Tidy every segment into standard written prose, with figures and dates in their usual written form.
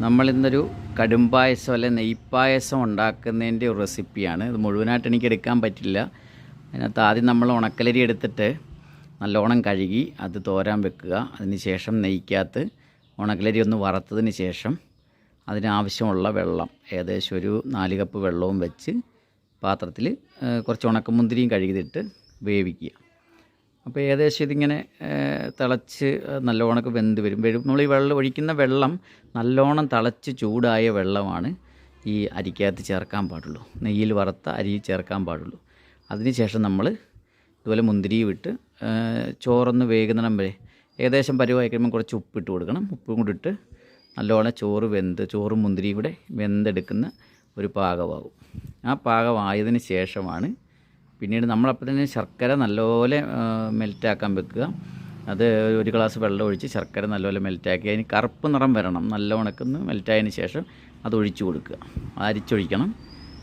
നമ്മളിന്നൊരു കടുംപായസം അല്ലെ നെയ്പ്പായസം ഉണ്ടാക്കുന്നതിൻ്റെ ഒരു റെസിപ്പിയാണ്. ഇത് മുഴുവനായിട്ട് എനിക്ക് എടുക്കാൻ പറ്റില്ല. അതിനകത്ത് ആദ്യം നമ്മൾ ഉണക്കലരി എടുത്തിട്ട് നല്ലോണം കഴുകി അത് തോരാൻ വെക്കുക. അതിന് ശേഷം നെയ്ക്കകത്ത് ഉണക്കലരി ഒന്ന് വറുത്തതിന് ശേഷം അതിനാവശ്യമുള്ള വെള്ളം ഏകദേശം ഒരു 4 കപ്പ് വെള്ളവും വെച്ച് പാത്രത്തിൽ കുറച്ച് ഉണക്കമുന്തിരിയും കഴുകിയിട്ട് വേവിക്കുക. അപ്പോൾ ഏകദേശം ഇതിങ്ങനെ തിളച്ച് നല്ലോണമൊക്കെ വെന്ത് വരും. നമ്മൾ ഈ വെള്ളം ഒഴിക്കുന്ന വെള്ളം നല്ലോണം തിളച്ച് ചൂടായ വെള്ളമാണ് ഈ അരിക്കകത്ത് ചേർക്കാൻ പാടുള്ളൂ. നെയ്യിൽ വറുത്ത അരി ചേർക്കാൻ പാടുള്ളൂ. അതിനുശേഷം നമ്മൾ ഇതുപോലെ മുന്തിരി വിട്ട് ചോറൊന്ന് വേകുന്നിടം വരെ ഏകദേശം പരുവായി കഴിയുമ്പോൾ കുറച്ച് ഉപ്പിട്ട് കൊടുക്കണം. ഉപ്പും കൂടി ഇട്ട് നല്ലോണം ചോറും മുന്തിരിയും കൂടെ വെന്തെടുക്കുന്ന ഒരു പാകമാകും. ആ പാകമായതിന് ശേഷമാണ് പിന്നീട് നമ്മളപ്പോൾ തന്നെ ശർക്കര നല്ലപോലെ മെൽറ്റാക്കാൻ വെക്കുക. അത് 1 ഗ്ലാസ് വെള്ളം ഒഴിച്ച് ശർക്കര നല്ലപോലെ മെൽറ്റാക്കി അതിന് കറുപ്പ് നിറം വരണം. നല്ല ഉണക്കുന്ന മെൽറ്റായതിന് ശേഷം അത് ഒഴിച്ചു കൊടുക്കുക. അരിച്ചൊഴിക്കണം.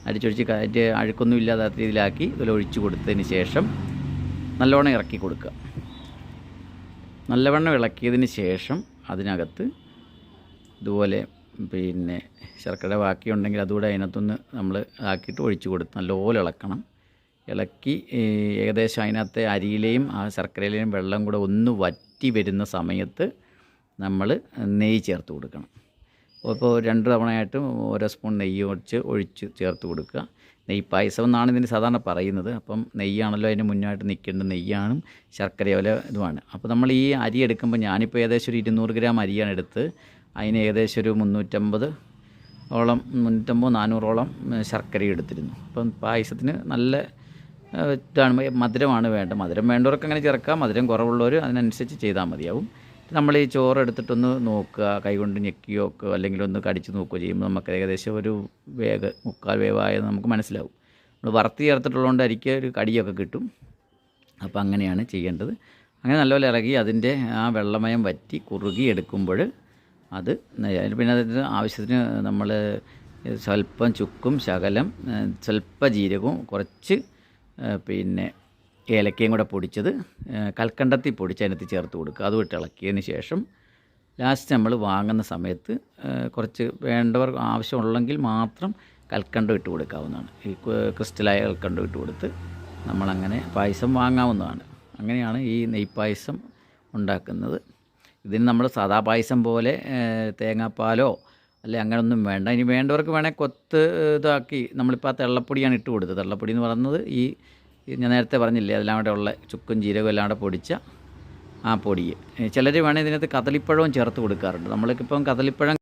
അരിച്ചൊഴിച്ച് അതിൻ്റെ അഴുക്കൊന്നും ഇല്ലാത്ത രീതിയിലാക്കി ഇതിൽ ഒഴിച്ചു കൊടുത്തതിന് ശേഷം നല്ലോണം ഇറക്കി കൊടുക്കുക. നല്ലവണ്ണം ഇളക്കിയതിന് ശേഷം അതിനകത്ത് ഇതുപോലെ ശർക്കര ബാക്കിയുണ്ടെങ്കിൽ അതുകൂടെ അതിനകത്തൊന്ന് നമ്മൾ ആക്കിയിട്ട് ഒഴിച്ചു കൊടുത്ത് നല്ലപോലെ ഇളക്കണം. ഇളക്കി ഏകദേശം അതിനകത്തെ അരിയിലെയും ആ ശർക്കരയിലെയും വെള്ളം കൂടെ ഒന്ന് വറ്റി വരുന്ന സമയത്ത് നമ്മൾ നെയ്യ് ചേർത്ത് കൊടുക്കണം. അപ്പോൾ 2 തവണയായിട്ട് ഓരോ സ്പൂൺ നെയ്യ് ഒഴിച്ച് ചേർത്ത് കൊടുക്കുക. നെയ്പായസം എന്നാണ് ഇതിന് സാധാരണ പറയുന്നത്. അപ്പം നെയ്യാണല്ലോ അതിന് മുന്നായിട്ട് നിൽക്കേണ്ടത്. നെയ്യാണും ശർക്കരയോല ഇതുമാണ്. അപ്പോൾ നമ്മൾ ഈ അരി എടുക്കുമ്പോൾ ഞാനിപ്പോൾ ഏകദേശം ഒരു 200 ഗ്രാം അരിയാണ് എടുത്ത് അതിന് ഏകദേശം ഒരു 350-400 ശർക്കര എടുത്തിരുന്നു. അപ്പം പായസത്തിന് നല്ല ഇതാണ്, മധുരമാണ് വേണ്ടത്. മധുരം വേണ്ടവർക്ക് അങ്ങനെ ചേർക്കാം. മധുരം കുറവുള്ളവർ അതിനനുസരിച്ച് ചെയ്താൽ മതിയാവും. നമ്മൾ ഈ ചോറ് എടുത്തിട്ടൊന്ന് നോക്കുക, കൈകൊണ്ട് ഞെക്കിയോ ഒക്കെ അല്ലെങ്കിൽ ഒന്ന് കടിച്ച് നോക്കുകയോ ചെയ്യുമ്പോൾ നമുക്ക് ഏകദേശം ഒരു 3/4 വേവായത് നമുക്ക് മനസ്സിലാവും. നമ്മൾ വറുത്ത് ചേർത്തിട്ടുള്ളതുകൊണ്ട് അരിക്ക് ഒരു കടിയൊക്കെ കിട്ടും. അപ്പോൾ അങ്ങനെയാണ് ചെയ്യേണ്ടത്. അങ്ങനെ നല്ലപോലെ ഇറങ്ങി അതിൻ്റെ ആ വെള്ളമയം വറ്റി കുറുകി എടുക്കുമ്പോൾ അത് പിന്നെ അതിന് ആവശ്യത്തിന് നമ്മൾ സ്വല്പം ചുക്കും ശകലം സ്വല്പ ജീരകവും കുറച്ച് ഏലക്കയും കൂടെ പൊടിച്ചത് കൽക്കണ്ടത്തി പൊടിച്ച് അതിനകത്ത് ചേർത്ത് കൊടുക്കുക. അതും ഇട്ട് ഇളക്കിയതിന് ശേഷം ലാസ്റ്റ് നമ്മൾ വാങ്ങുന്ന സമയത്ത് കുറച്ച് വേണ്ടവർ ആവശ്യമുള്ളെങ്കിൽ മാത്രം കൽക്കണ്ടം ഇട്ട് കൊടുക്കാവുന്നതാണ്. ഈ ക്രിസ്റ്റലായ കൽക്കണ്ടം ഇട്ട് കൊടുത്ത് നമ്മളങ്ങനെ പായസം വാങ്ങാവുന്നതാണ്. അങ്ങനെയാണ് ഈ നെയ്പായസം ഉണ്ടാക്കുന്നത്. ഇതിന് നമ്മൾ സാദാ പായസം പോലെ തേങ്ങാപ്പാലോ അല്ലെ അങ്ങനെയൊന്നും വേണ്ട. ഇനി വേണ്ടവർക്ക് വേണേൽ കൊത്ത് ഇതാക്കി നമ്മളിപ്പോൾ ആ തെള്ളപ്പൊടിയാണ് ഇട്ട് കൊടുത്തത്. തെള്ളപ്പൊടി എന്ന് പറയുന്നത് ഈ ഞാൻ നേരത്തെ പറഞ്ഞില്ലേ അതെല്ലാം കൂടെ ഉള്ള ചുക്കും ജീരകവും എല്ലാം കൂടെ പൊടിച്ച ആ പൊടി. ചിലർ വേണേൽ ഇതിനകത്ത് കദളിപ്പഴവും ചേർത്ത് കൊടുക്കാറുണ്ട്. നമ്മൾക്കിപ്പം കദളിപ്പഴം